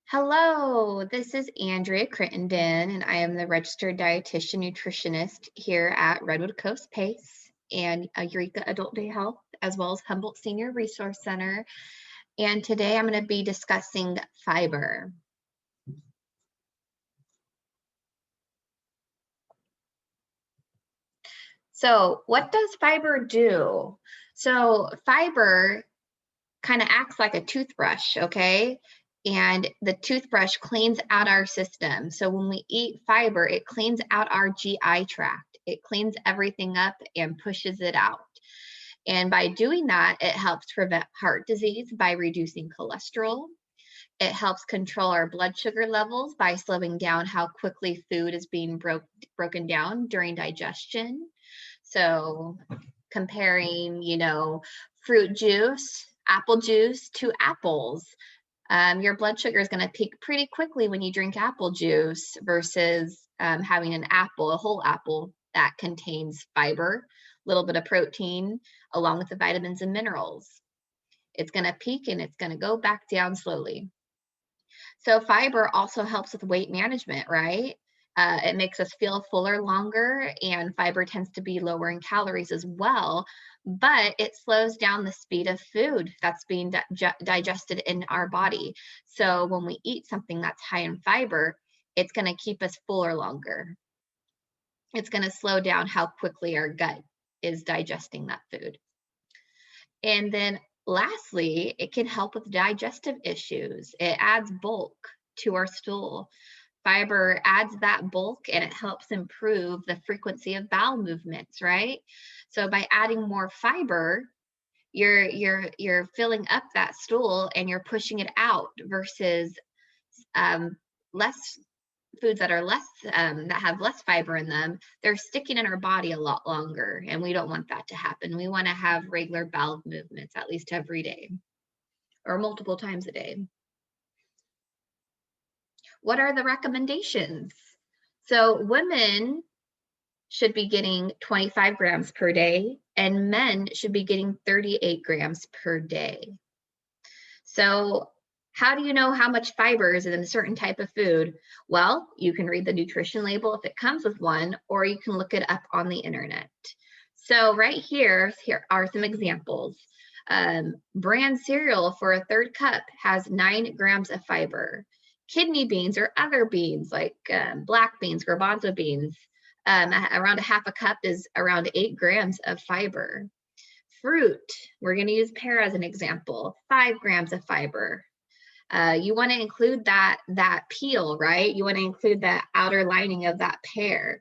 Hello, this is Andrea Crittenden, and I am the registered dietitian nutritionist here at Redwood Coast PACE and Eureka Adult Day Health, as well as Humboldt Senior Resource Center. And today I'm going to be discussing fiber. So, what does fiber do? So, fiber kind of acts like a toothbrush, okay? And the toothbrush cleans out our system. So when we eat fiber, it cleans out our GI tract. It cleans everything up and pushes it out. And by doing that, it helps prevent heart disease by reducing cholesterol. It helps control our blood sugar levels by slowing down how quickly food is being broken down during digestion. So comparing, fruit juice, apple juice to apples. Your blood sugar is going to peak pretty quickly when you drink apple juice versus having an apple, a whole apple that contains fiber, a little bit of protein, along with the vitamins and minerals. It's going to peak and it's going to go back down slowly. So fiber also helps with weight management, right? It makes us feel fuller longer, and fiber tends to be lower in calories as well, but it slows down the speed of food that's being digested in our body. So when we eat something that's high in fiber, it's going to keep us fuller longer. It's going to slow down how quickly our gut is digesting that food. And then lastly, it can help with digestive issues. It adds bulk to our stool. Fiber adds that bulk and it helps improve the frequency of bowel movements, right? So by adding more fiber, you're filling up that stool and you're pushing it out versus less foods that are less that have less fiber in them. They're sticking in our body a lot longer, and we don't want that to happen. We want to have regular bowel movements at least every day or multiple times a day. What are the recommendations? So women should be getting 25 grams per day, and men should be getting 38 grams per day. So how do you know how much fiber is in a certain type of food? Well, you can read the nutrition label if it comes with one, or you can look it up on the internet. So right here are some examples. Bran cereal for a third cup has 9 grams of fiber. Kidney beans or other beans like black beans, garbanzo beans, around a half a cup is around 8 grams of fiber. Fruit, we're going to use pear as an example, 5 grams of fiber. You want to include that peel, right? You want to include the outer lining of that pear.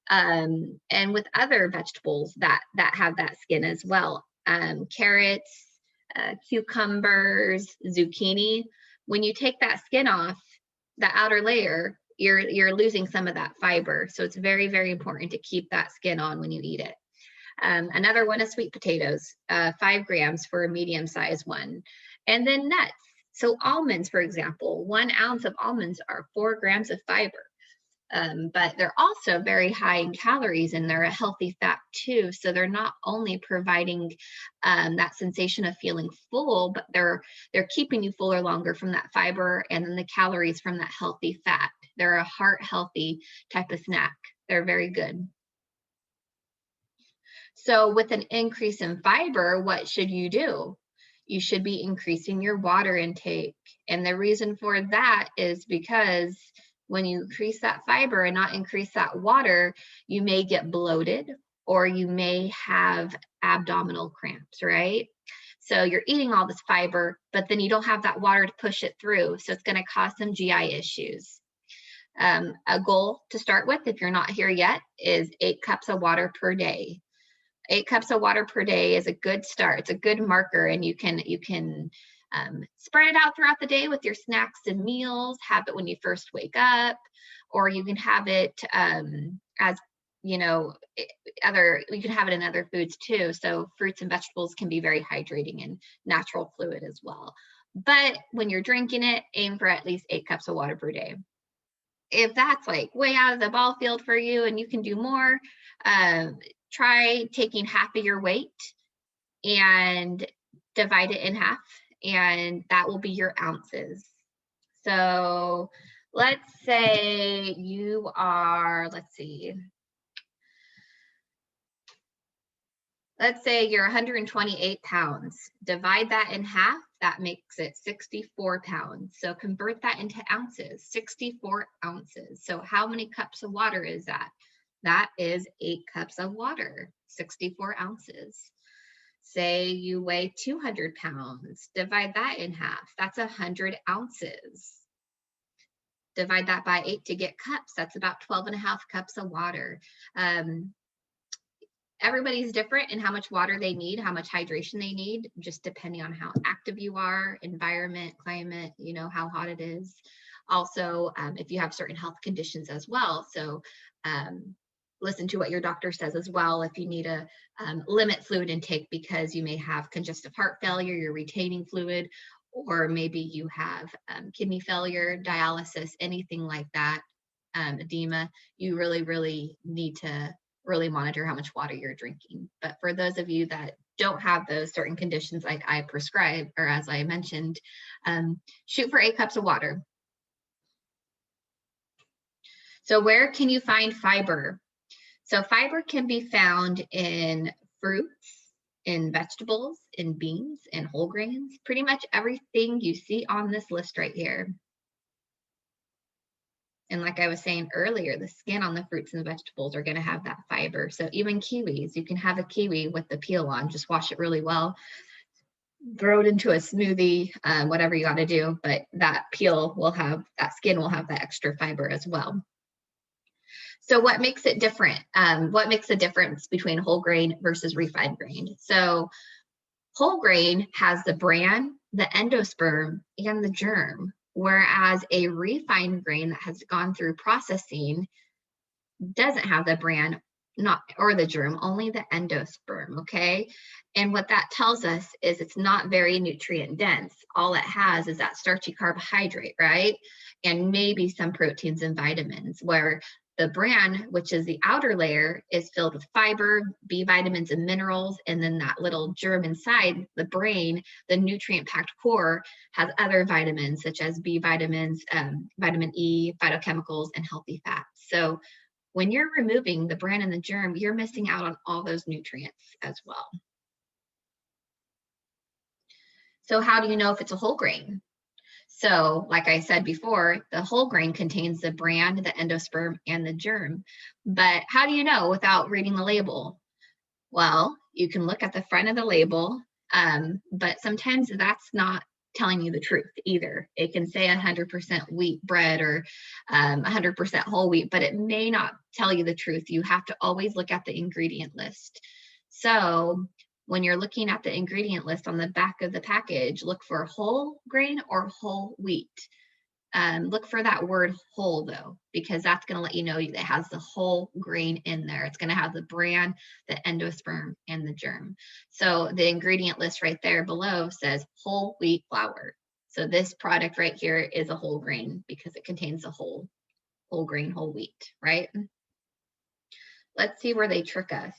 And with other vegetables that have that skin as well. Carrots, cucumbers, zucchini. When you take that skin off, the outer layer, you're losing some of that fiber. So it's very, very important to keep that skin on when you eat it. Another one is sweet potatoes, 5 grams for a medium-sized one. And then nuts. So almonds, for example, 1 ounce of almonds are 4 grams of fiber. But they're also very high in calories and they're a healthy fat too. So they're not only providing that sensation of feeling full, but they're keeping you fuller longer from that fiber and then the calories from that healthy fat. They're a heart healthy type of snack. They're very good. So with an increase in fiber, what should you do? You should be increasing your water intake. And the reason for that is because when you increase that fiber and not increase that water, you may get bloated or you may have abdominal cramps, right? So you're eating all this fiber, but then you don't have that water to push it through. So it's going to cause some GI issues. A goal to start with, if you're not here yet, is 8 cups of water per day. 8 cups of water per day is a good start. It's a good marker, and you can spread it out throughout the day with your snacks and meals. Have it when you first wake up, or you can have it as you can have it in other foods too. So fruits and vegetables can be very hydrating and natural fluid as well. But when you're drinking it, aim for at least 8 cups of water per day. If that's like way out of the ball field for you and you can do more, try taking half of your weight and divide it in half, and that will be your ounces. So let's say you are, let's see, let's say you're 128 pounds. Divide that in half, that makes it 64 pounds. So convert that into ounces, 64 ounces. So how many cups of water is that? That is 8 cups of water, 64 ounces. Say you weigh 200 pounds, divide that in half, that's 100 ounces. Divide that by 8 to get cups, that's about 12 and a half cups of water. Everybody's different in how much water they need, how much hydration they need, just depending on how active you are, environment, climate, you know, how hot it is. Also, if you have certain health conditions as well. So listen to what your doctor says as well. If you need to limit fluid intake because you may have congestive heart failure, you're retaining fluid, or maybe you have kidney failure, dialysis, anything like that, edema, you really need to really monitor how much water you're drinking. But for those of you that don't have those certain conditions like I prescribe, or as I mentioned, shoot for 8 cups of water. So where can you find fiber? So fiber can be found in fruits, in vegetables, in beans, in whole grains, pretty much everything you see on this list right here. And like I was saying earlier, the skin on the fruits and vegetables are going to have that fiber. So even kiwis, you can have a kiwi with the peel on, just wash it really well, throw it into a smoothie, whatever you got to do, but that peel will have, that skin will have that extra fiber as well. So what makes it different? What makes the difference between whole grain versus refined grain? So whole grain has the bran, the endosperm, and the germ, whereas a refined grain that has gone through processing doesn't have the bran, not or the germ, only the endosperm, okay? And what that tells us is it's not very nutrient dense. All it has is that starchy carbohydrate, right? And maybe some proteins and vitamins, where the bran, which is the outer layer, is filled with fiber, B vitamins and minerals, and then that little germ inside the brain, the nutrient-packed core, has other vitamins such as B vitamins, vitamin E, phytochemicals, and healthy fats. So when you're removing the bran and the germ, you're missing out on all those nutrients as well. So how do you know if it's a whole grain? So like I said before, the whole grain contains the bran, the endosperm, and the germ. But how do you know without reading the label? Well, you can look at the front of the label, but sometimes that's not telling you the truth either. It can say 100% wheat bread or 100% whole wheat, but it may not tell you the truth. You have to always look at the ingredient list. So when you're looking at the ingredient list on the back of the package, look for whole grain or whole wheat. Look for that word whole though, because that's going to let you know it has the whole grain in there. It's going to have the bran, the endosperm, and the germ. So the ingredient list right there below says whole wheat flour. So this product right here is a whole grain because it contains the whole grain, whole wheat, right? Let's see where they trick us.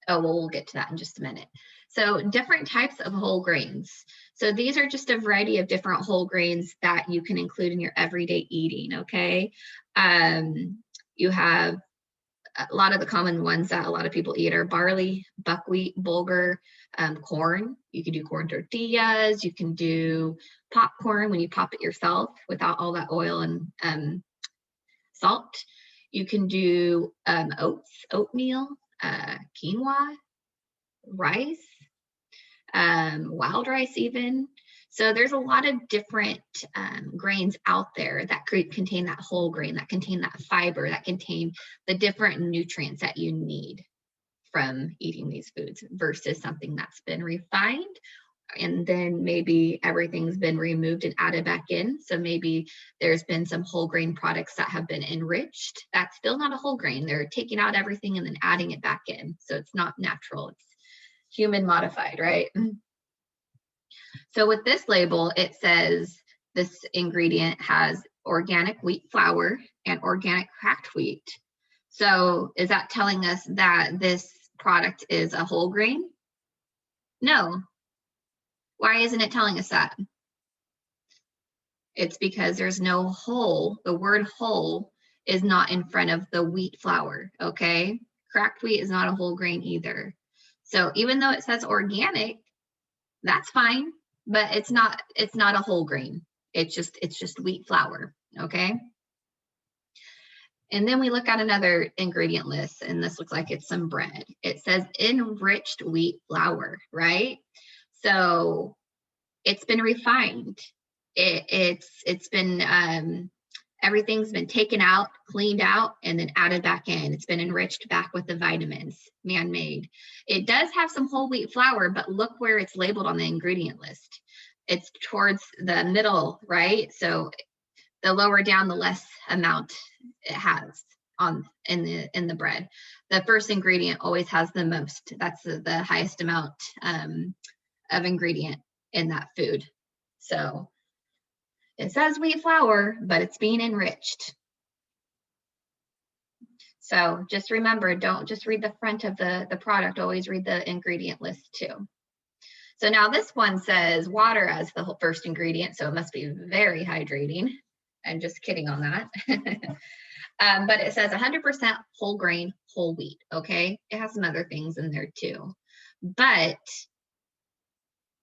Oh, well, we'll get to that in just a minute. So different types of whole grains. So these are just a variety of different whole grains that you can include in your everyday eating, okay? You have a lot of the common ones that a lot of people eat are barley, buckwheat, bulgur, corn. You can do corn tortillas. You can do popcorn when you pop it yourself without all that oil and salt. You can do oats, oatmeal, quinoa, rice, wild rice even. So there's a lot of different grains out there that contain that whole grain, that contain that fiber, that contain the different nutrients that you need from eating these foods versus something that's been refined and then maybe everything's been removed and added back in. So maybe there's been some whole grain products that have been enriched. That's still not a whole grain. They're taking out everything and then adding it back in. So it's not natural. It's human modified, right? So with this label, it says this ingredient has organic wheat flour and organic cracked wheat. So is that telling us that this product is a whole grain? No. Why isn't it telling us that? It's because there's no whole. The word whole is not in front of the wheat flour, okay? Cracked wheat is not a whole grain either. So even though it says organic, that's fine, but it's not a whole grain. It's just wheat flour, okay? And then we look at another ingredient list, and this looks like it's some bread. It says enriched wheat flour, right? So it's been refined. It's been everything's been taken out, cleaned out, and then added back in. It's been enriched back with the vitamins, man-made. It does have some whole wheat flour, but look where it's labeled on the ingredient list. It's towards the middle, right? So the lower down, the less amount it has on in the bread. The first ingredient always has the most. That's the highest amount of ingredient in that food. So it says wheat flour, but it's being enriched. So just remember, don't just read the front of the product, always read the ingredient list too. So now this one says water as the first ingredient, so it must be very hydrating. I'm just kidding on that. But it says 100% whole grain, whole wheat, okay? It has some other things in there too, but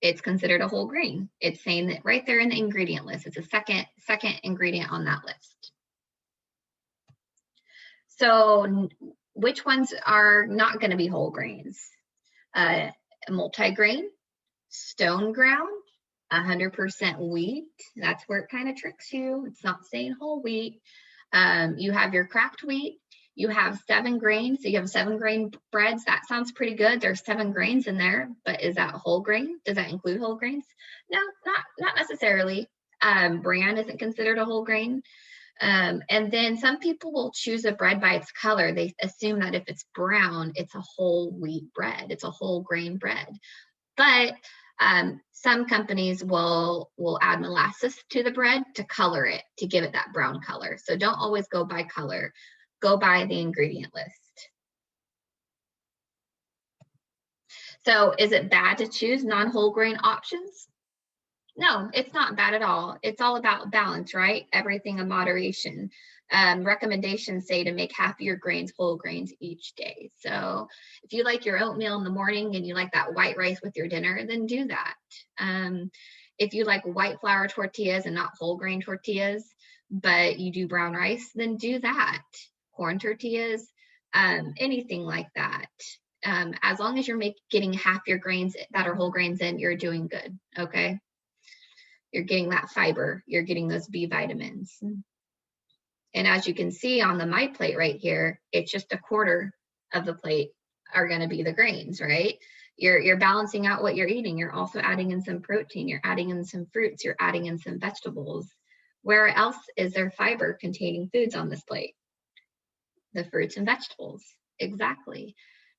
it's considered a whole grain. It's saying that right there in the ingredient list. It's a second ingredient on that list. So which ones are not going to be whole grains? Multigrain, stone ground, 100% wheat. That's where it kind of tricks you. It's not saying whole wheat. You have your cracked wheat. You have 7 grains. So you have 7 grain breads. That sounds pretty good. There's 7 grains in there, but is that whole grain? Does that include whole grains? No, not necessarily. Bran isn't considered a whole grain. And then some people will choose a bread by its color. They assume that if it's brown, it's a whole wheat bread. It's a whole grain bread. But some companies will add molasses to the bread to color it, to give it that brown color. So don't always go by color. Go by the ingredient list. So is it bad to choose non-whole grain options? No, it's not bad at all. It's all about balance, right? Everything in moderation. Recommendations say to make half of your grains whole grains each day. So if you like your oatmeal in the morning and you like that white rice with your dinner, then do that. If you like white flour tortillas and not whole grain tortillas, but you do brown rice, then do that. Corn tortillas, anything like that. As long as you're getting half your grains that are whole grains in, you're doing good, okay? You're getting that fiber, you're getting those B vitamins. And as you can see on the My Plate right here, it's just a quarter of the plate are going to be the grains, right? You're balancing out what you're eating. You're also adding in some protein, you're adding in some fruits, you're adding in some vegetables. Where else is there fiber containing foods on this plate? The fruits and vegetables, exactly.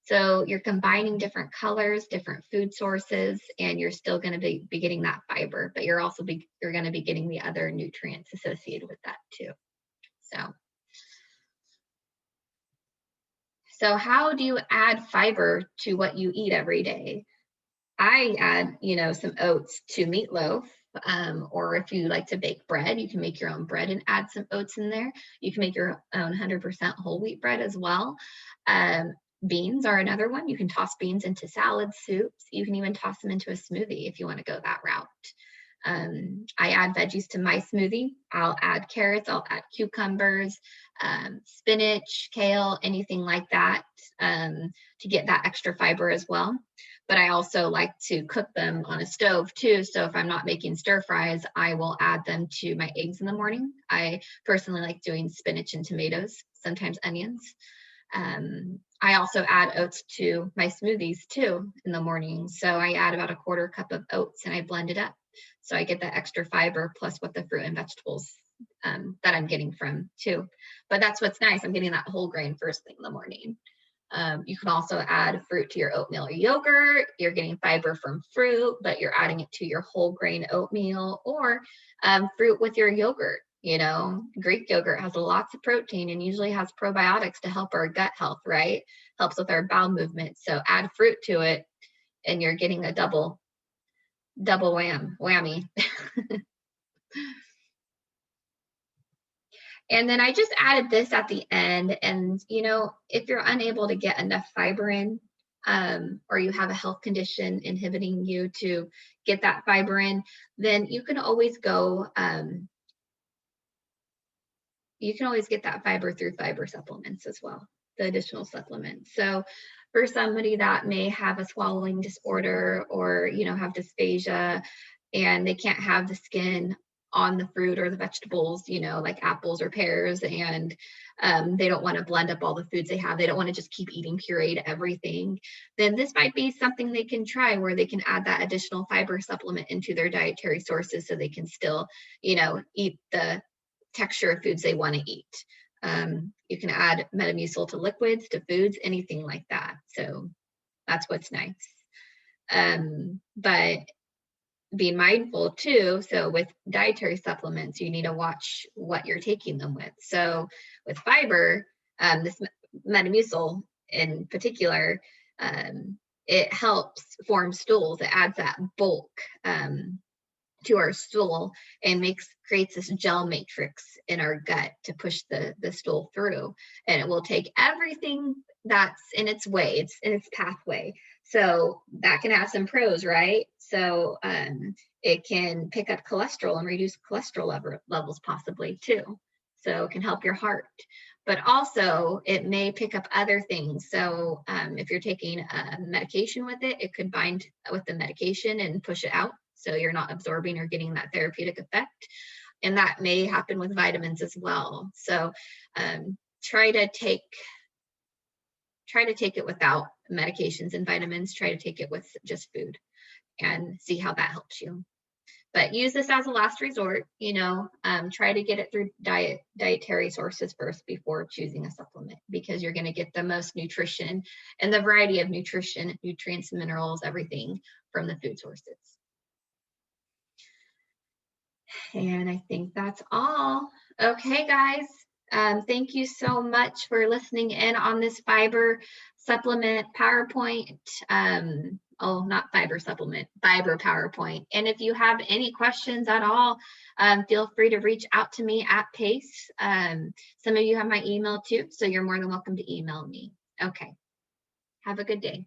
So you're combining different colors, different food sources, and you're still going to be getting that fiber, but you're also you're going to be getting the other nutrients associated with that too. So how do you add fiber to what you eat every day? I add, some oats to meatloaf, or if you like to bake bread, you can make your own bread and add some oats in there. You can make your own 100% whole wheat bread as well. Beans are another one. You can toss beans into salad soups. You can even toss them into a smoothie if you want to go that route. I add veggies to my smoothie. I'll add carrots, I'll add cucumbers, spinach, kale, anything like that, to get that extra fiber as well. But I also like to cook them on a stove too. So if I'm not making stir fries, I will add them to my eggs in the morning. I personally like doing spinach and tomatoes, sometimes onions. I also add oats to my smoothies too in the morning. So I add about a 1/4 cup of oats and I blend it up. So I get that extra fiber plus what the fruit and vegetables that I'm getting from too. But that's what's nice. I'm getting that whole grain first thing in the morning. You can also add fruit to your oatmeal or yogurt. You're getting fiber from fruit, but you're adding it to your whole grain oatmeal, or fruit with your yogurt. Greek yogurt has lots of protein and usually has probiotics to help our gut health, right? Helps with our bowel movement. So add fruit to it and you're getting a double whammy. And then I just added this at the end. And, you know, if you're unable to get enough fiber in, or you have a health condition inhibiting you to get that fiber in, then you can always go, you can always get that fiber through fiber supplements as well, the additional supplements. So for somebody that may have a swallowing disorder or, you know, have dysphagia and they can't have the skin on the fruit or the vegetables, you know, like apples or pears, and they don't want to blend up all the foods they have. They don't want to just keep eating pureed everything. Then this might be something they can try, where they can add that additional fiber supplement into their dietary sources so they can still, you know, eat the texture of foods they want to eat. You can add Metamucil to liquids, to foods, anything like that. So that's what's nice. But be mindful too. So with dietary supplements, you need to watch what you're taking them with. So with fiber, this Metamucil in particular, it helps form stools. It adds that bulk to our stool and creates this gel matrix in our gut to push the stool through, and it will take everything that's in its way, it's in its pathway. So that can have some pros, right? So it can pick up cholesterol and reduce cholesterol levels possibly too. So it can help your heart, but also it may pick up other things. So if you're taking a medication with it, it could bind with the medication and push it out, so you're not absorbing or getting that therapeutic effect. And that may happen with vitamins as well. So try to take it without medications and vitamins. Try to take it with just food and see how that helps you. But use this as a last resort, you know, try to get it through dietary sources first before choosing a supplement, because you're going to get the most nutrition and the variety of nutrition, nutrients, minerals, everything from the food sources. And I think that's all. Okay, guys. Thank you so much for listening in on this fiber supplement PowerPoint. Oh, not fiber supplement, fiber PowerPoint. And if you have any questions at all, feel free to reach out to me at Pace. Some of you have my email too, so you're more than welcome to email me. Okay. Have a good day.